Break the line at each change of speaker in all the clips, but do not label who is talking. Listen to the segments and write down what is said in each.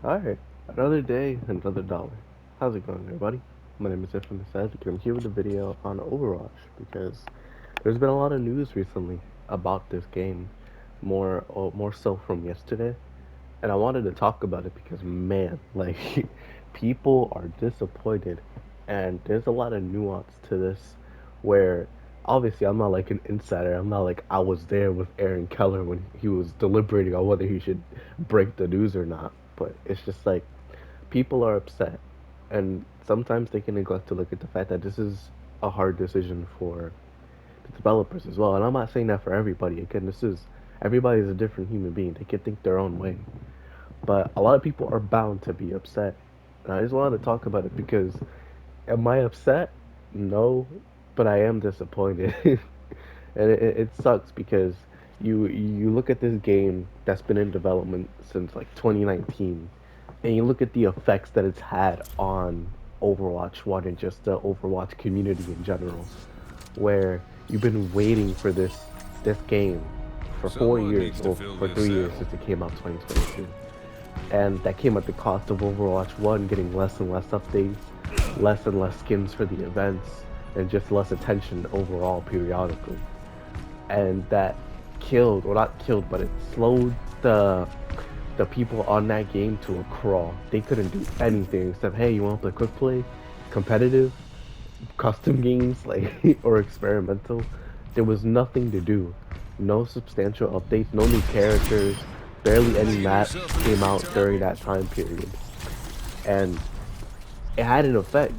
Alright, another day, another dollar. How's it going, everybody? My name is Ifan Sadik, and I'm here with a video on Overwatch because there's been a lot of news recently about this game, more so from yesterday, and I wanted to talk about it because man, like people are disappointed, and there's a lot of nuance to this, where obviously I'm not like an insider. I'm not like I was there with Aaron Keller when he was deliberating on whether he should break the news or not. But it's just like people are upset, and sometimes they can neglect to look at the fact that this is a hard decision for the developers as well. And I'm not saying that for everybody. Again, this is everybody's a different human being. They can think their own way, but a lot of people are bound to be upset. And I just wanted to talk about it because am I upset? No, but I am disappointed. And it sucks because you look at this game that's been in development since like 2019, and you look at the effects that it's had on Overwatch 1 and just the Overwatch community in general, where you've been waiting for this game for 4 years or for 3 years since it came out 2022, and that came at the cost of Overwatch 1 getting less and less updates, less and less skins for the events, and just less attention overall periodically. And that killed, or not killed, but it slowed the people on that game to a crawl. They couldn't do anything except, hey, you want to play quick play, competitive, custom games, like or experimental. There was nothing to do. No substantial updates, no new characters, barely any maps came out during that time period. And it had an effect.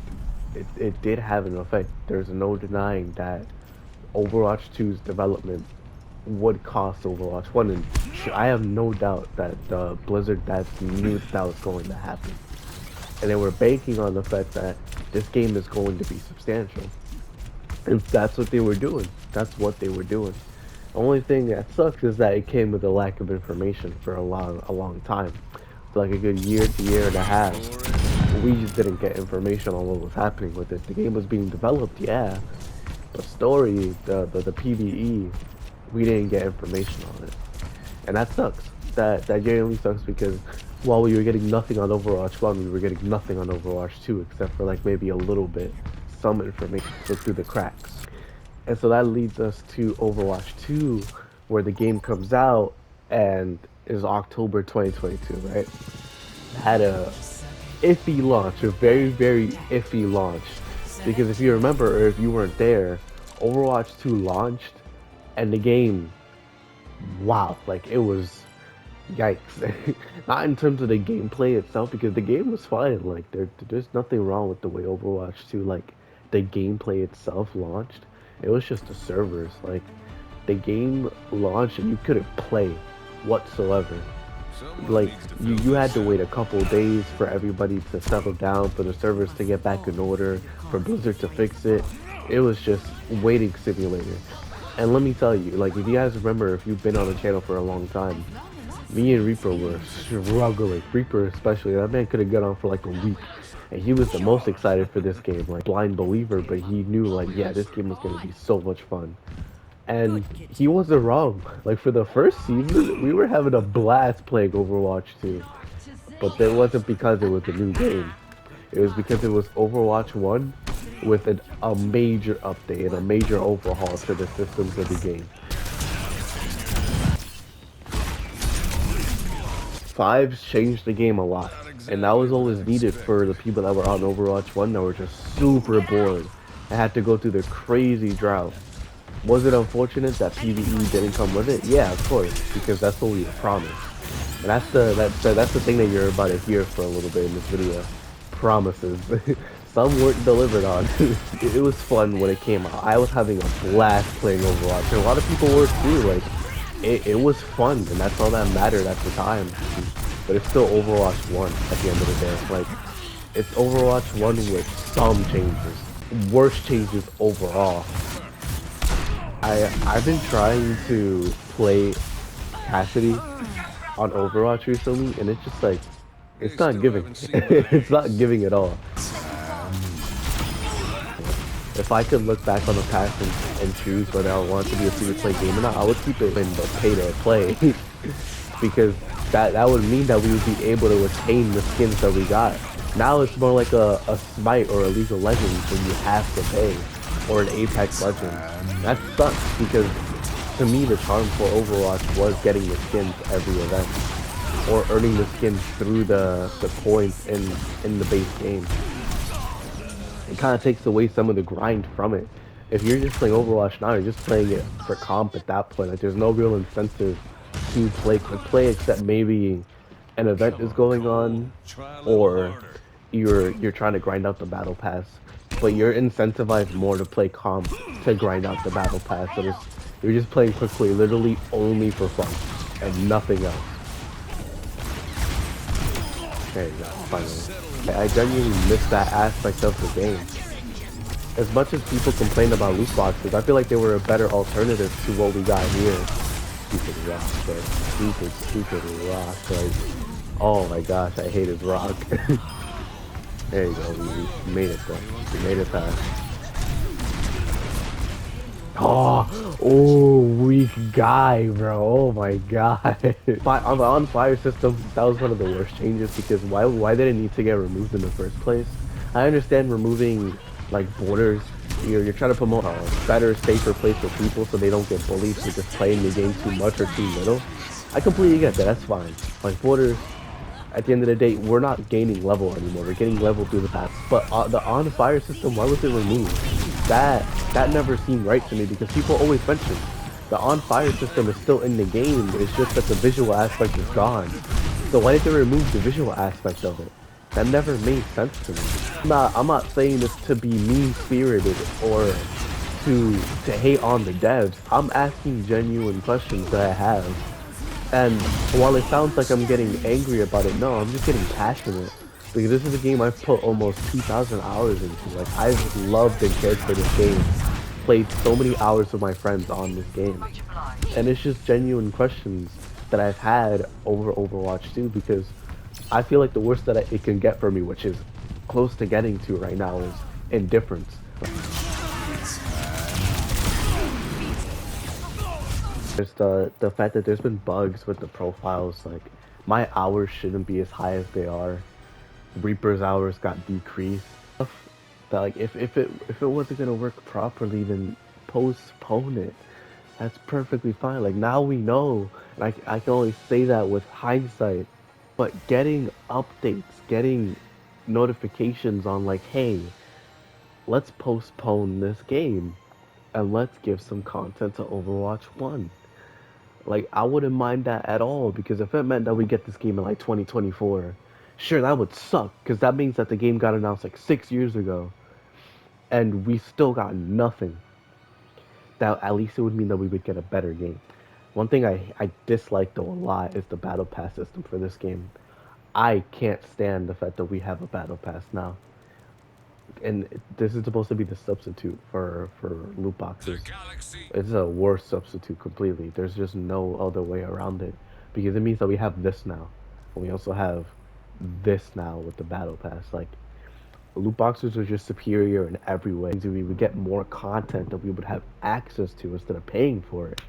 It did have an effect. There's no denying that Overwatch 2's development would cost Overwatch 1, and I have no doubt that Blizzard that knew that was going to happen. And they were banking on the fact that this game is going to be substantial. And that's what they were doing. That's what they were doing. The only thing that sucks is that it came with a lack of information for a long time. For like a good year to year and a half. We just didn't get information on what was happening with it. The game was being developed, yeah. The story, the PvE, we didn't get information on it. And that sucks. That genuinely sucks because while we were getting nothing on Overwatch 1, we were getting nothing on Overwatch 2 except for like maybe a little bit, some information slipped through the cracks. And so that leads us to Overwatch 2, where the game comes out and is October 2022, right? Had a iffy launch, a very, very iffy launch. Because if you remember, or if you weren't there, Overwatch 2 launched, and the game, wow, like it was, yikes. Not in terms of the gameplay itself, because the game was fine. Like there's nothing wrong with the way Overwatch 2, like the gameplay itself launched. It was just the servers. Like the game launched and you couldn't play whatsoever. Like you had to wait a couple days for everybody to settle down, for the servers to get back in order, for Blizzard to fix it. It was just waiting simulator. And let me tell you, like if you guys remember, if you've been on the channel for a long time, me and Reaper were struggling. Reaper especially, that man couldn't get on for like a week. And he was the most excited for this game, like blind believer, but he knew like, yeah, this game was gonna be so much fun. And he wasn't wrong. Like for the first season, we were having a blast playing Overwatch 2. But it wasn't because it was a new game. It was because it was Overwatch 1 with a major update and a major overhaul to the systems of the game. 5's changed the game a lot. And that was always needed for the people that were on Overwatch 1 that were just super bored and had to go through the crazy drought. Was it unfortunate that PvE didn't come with it? Yeah, of course, because that's what we were promised. And that's the thing that you're about to hear for a little bit in this video. Promises. Some weren't delivered on. It was fun when it came out. I was having a blast playing Overwatch, and a lot of people were too. Like, it was fun, and that's all that mattered at the time. But it's still Overwatch 1 at the end of the day. Like, it's Overwatch 1 with some changes. Worst changes overall. I've been trying to play Cassidy on Overwatch recently, and it's just like, it's not giving. It's not giving at all. If I could look back on the past and choose whether I want to be a free-to-play game or not, I would keep it in the pay-to-play. Because that would mean that we would be able to attain the skins that we got. Now it's more like a Smite or a League of Legends where you have to pay, or an Apex Legends. That sucks because to me the charm for Overwatch was getting the skins every event, or earning the skins through the points in the base game. It kind of takes away some of the grind from it. If you're just playing Overwatch now, you're just playing it for comp at that point. Like there's no real incentive to play except maybe an event is going on, or you're trying to grind out the battle pass. But you're incentivized more to play comp to grind out the battle pass. So you're just playing quickly, literally only for fun and nothing else. There you go, finally. I genuinely miss that aspect of the game. As much as people complain about loot boxes, I feel like they were a better alternative to what we got here. Stupid rock, bro. Stupid rock. Like, oh my gosh, I hate his rock. There you go, we made it though. We made it past. Oh, weak guy, bro. Oh my god. On the on fire system, that was one of the worst changes because why did it need to get removed in the first place? I understand removing like borders. You're trying to promote a better, safer place for people so they don't get bullied for just playing the game too much or too little. I completely get that. That's fine. Like borders, at the end of the day, we're not gaining level anymore. We're getting level through the path. But the on fire system, why was it removed? That never seemed right to me because people always mention the on fire system is still in the game. It's just that the visual aspect is gone. So why did they remove the visual aspect of it? That never made sense to me. I'm not saying this to be mean-spirited or to hate on the devs. I'm asking genuine questions that I have. And while it sounds like I'm getting angry about it, no, I'm just getting passionate. Because this is a game I've put almost 2,000 hours into. Like, I've loved and cared for this game. Played so many hours with my friends on this game. And it's just genuine questions that I've had over Overwatch 2 because I feel like the worst that it can get for me, which is close to getting to right now, is indifference. There's the fact that there's been bugs with the profiles, like my hours shouldn't be as high as they are. Reaper's hours got decreased. That like if it wasn't gonna work properly, then postpone it. That's perfectly fine. Like now we know, and I can only say that with hindsight. But getting updates, getting notifications on like, hey, let's postpone this game and let's give some content to Overwatch 1. Like, I wouldn't mind that at all because if it meant that we get this game in like 2024, sure, that would suck because that means that the game got announced like 6 years ago and we still got nothing. That at least it would mean that we would get a better game. One thing I dislike though a lot is the battle pass system for this game. I can't stand the fact that we have a battle pass now. And this is supposed to be the substitute for loot boxes. It's a worse substitute completely. There's just no other way around it. Because it means that we have this now. And we also have this now with the battle pass. Like, loot boxes are just superior in every way. We would get more content that we would have access to instead of paying for it.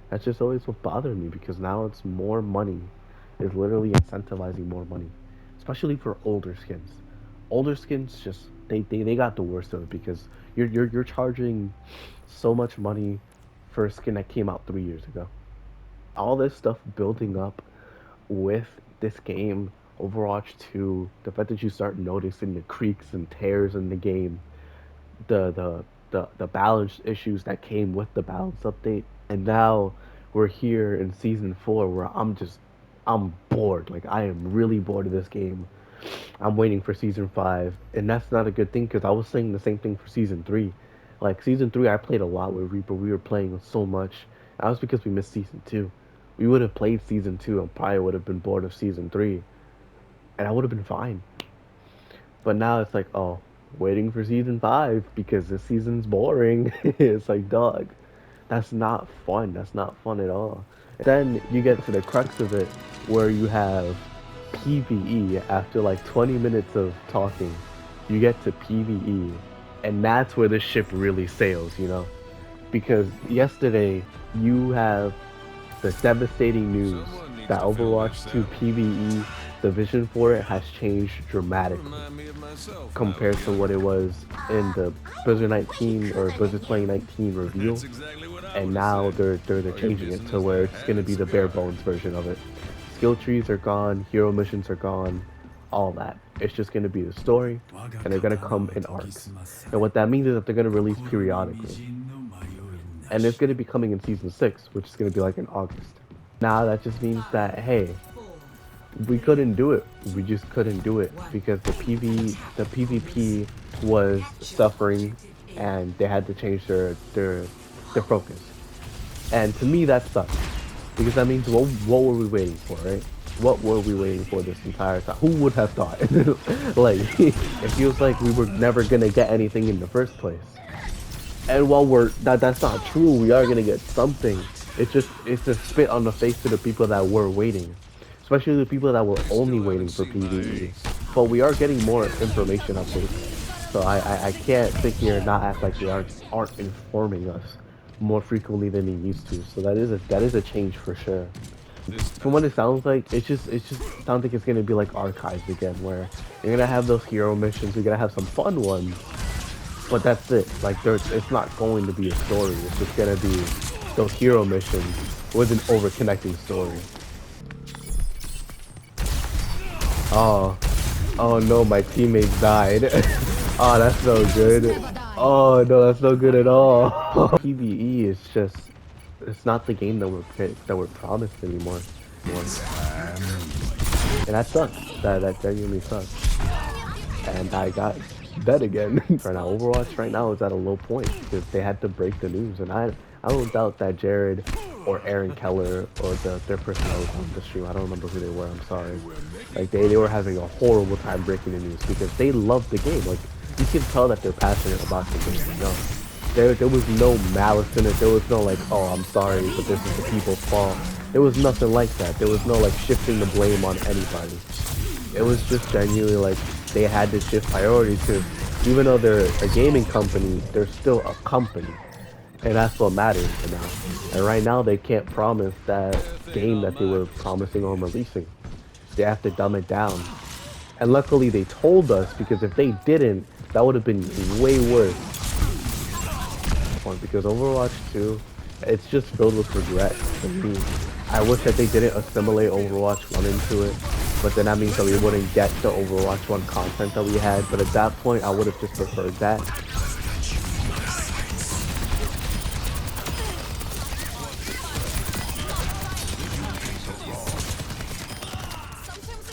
That's just always what bothered me because now it's more money. It's literally incentivizing more money. Especially for older skins. Older skins just they got the worst of it because you're charging so much money for a skin that came out 3 years ago. All this stuff building up with this game, Overwatch 2, the fact that you start noticing the creaks and tears in the game, the balance issues that came with the balance update, and now we're here in season 4 where I'm bored. Like I am really bored of this game. I'm waiting for season 5, and that's not a good thing because I was saying the same thing for season 3. Like season 3, I played a lot with Reaper. We were playing so much. That was because we missed season 2. We would have played season 2 and probably would have been bored of season 3, and I would have been fine. But now it's like, oh, waiting for season 5 because this season's boring. It's like, dog, that's not fun. That's not fun at all. Then you get to the crux of it where you have PvE after like 20 minutes of talking. You get to PvE, and that's where the ship really sails, you know? Because yesterday you have the devastating news that Overwatch 2 PvE, the vision for it has changed dramatically compared to what it was in the Blizzard 19 or Blizzard 2019 reveal. And now they're changing it to where it's gonna be the bare bones version of it. Skill trees are gone, hero missions are gone, all that. It's just gonna be the story, and they're gonna come in arcs. And what that means is that they're gonna release periodically. And it's gonna be coming in season 6, which is gonna be like in August. Now that just means that, hey, we couldn't do it. We just couldn't do it because the PvP was suffering, and they had to change their focus. And to me, that sucks because that means what were we waiting for, right? What were we waiting for this entire time? Who would have thought? Like, it feels like we were never gonna get anything in the first place. And while that's not true, we are gonna get something. It's a spit on the face to the people that were waiting, especially the people that were only waiting for PvE. But we are getting more information updates, so I can't sit here and not act like they aren't informing us more frequently than they used to. So that is a change for sure. From what it sounds like, it just sounds like it's gonna be like archives again, where you're gonna have those hero missions, you're gonna have some fun ones, but that's it. Like it's not going to be a story. It's just gonna be those hero missions with an over-connecting story. Oh no, my teammates died. Oh, that's no good. Oh no, that's no good at all. PvE is just, it's not the game that we're promised anymore. And that sucks. That genuinely sucks. And I got dead again. Right now, Overwatch right now is at a low point because they had to break the news, and I don't doubt that Jared or Aaron Keller or their personnel on the stream, I don't remember who they were, I'm sorry. Like they were having a horrible time breaking the news because they love the game. Like you can tell that they're passionate about the game. You know, there was no malice in it. There was no like, oh, I'm sorry, but this is the people's fault. There was nothing like that. There was no like shifting the blame on anybody. It was just genuinely like they had to shift priorities because even though they're a gaming company, they're still a company. And that's what matters for now. And right now they can't promise that game that they were promising on releasing. They have to dumb it down. And luckily they told us, because if they didn't, that would have been way worse. Because Overwatch 2, it's just filled with regret for me. I wish that they didn't assimilate Overwatch 1 into it, but then that means that we wouldn't get the Overwatch 1 content that we had. But at that point, I would have just preferred that.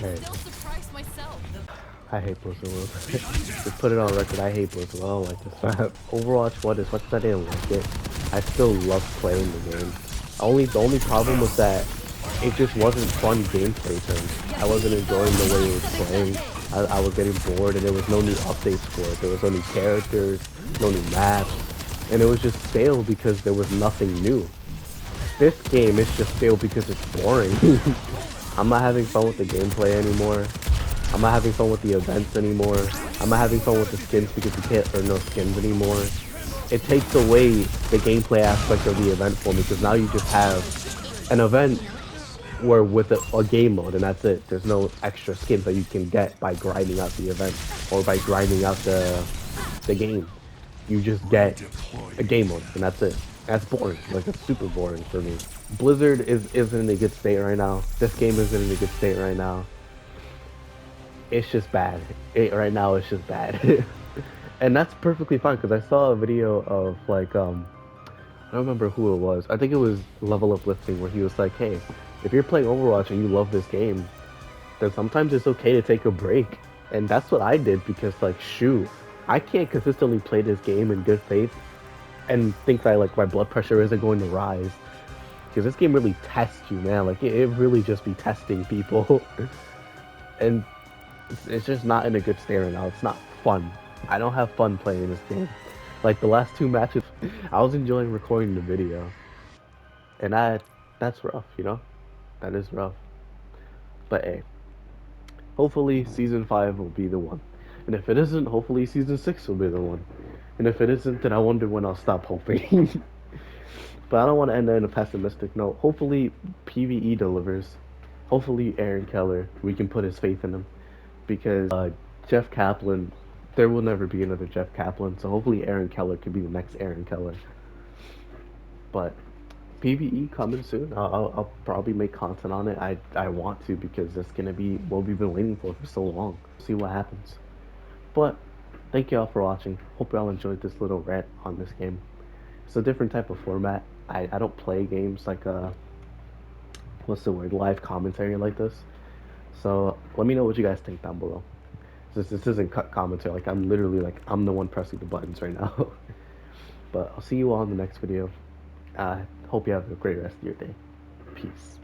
Hey. I hate Blizzard World. Just put it on record, I hate Blizzard World. I don't like this map. Overwatch 1, as much as I didn't like it, I still love playing the game. The only problem was that it just wasn't fun gameplay terms. I wasn't enjoying the way it was playing. I was getting bored, and there was no new updates for it. There was no new characters, no new maps, and it was just stale because there was nothing new. This game is just stale because it's boring. I'm not having fun with the gameplay anymore. I'm not having fun with the events anymore. I'm not having fun with the skins because you can't earn no skins anymore. It takes away the gameplay aspect of the event for me because now you just have an event where with a game mode and that's it. There's no extra skins that you can get by grinding out the event or by grinding out the game. You just get a game mode and that's it. That's boring. Like, it's super boring for me. Blizzard isn't in a good state right now. This game isn't in a good state right now. It's just bad. Right now it's just bad. And that's perfectly fine because I saw a video of like, I don't remember who it was. I think it was Level Uplifting where he was like, hey, if you're playing Overwatch and you love this game, then sometimes it's okay to take a break. And that's what I did because like, shoot, I can't consistently play this game in good faith and think that like my blood pressure isn't going to rise. Because this game really tests you, man. Like, it really just be testing people. And it's just not in a good state right now. It's not fun. I don't have fun playing this game. Like, the last 2 matches, I was enjoying recording the video. And that's rough, you know? That is rough. But hey, hopefully Season 5 will be the one. And if it isn't, hopefully Season 6 will be the one. And if it isn't, then I wonder when I'll stop hoping. But I don't want to end on a pessimistic note. Hopefully PvE delivers. hopefully Aaron Keller, we can put his faith in him because Jeff Kaplan, there will never be another Jeff Kaplan. So hopefully Aaron Keller could be the next Aaron Keller. But PvE coming soon. I'll probably make content on it. I want to because it's gonna be what we've been waiting for so long. See what happens. But thank y'all for watching. Hope y'all enjoyed this little rant on this game. It's a different type of format. I don't play games like what's the word, live commentary like this. So let me know what you guys think down below. This isn't cut commentary. Like I'm literally like I'm the one pressing the buttons right now. But I'll see you all in the next video. Hope you have a great rest of your day. Peace.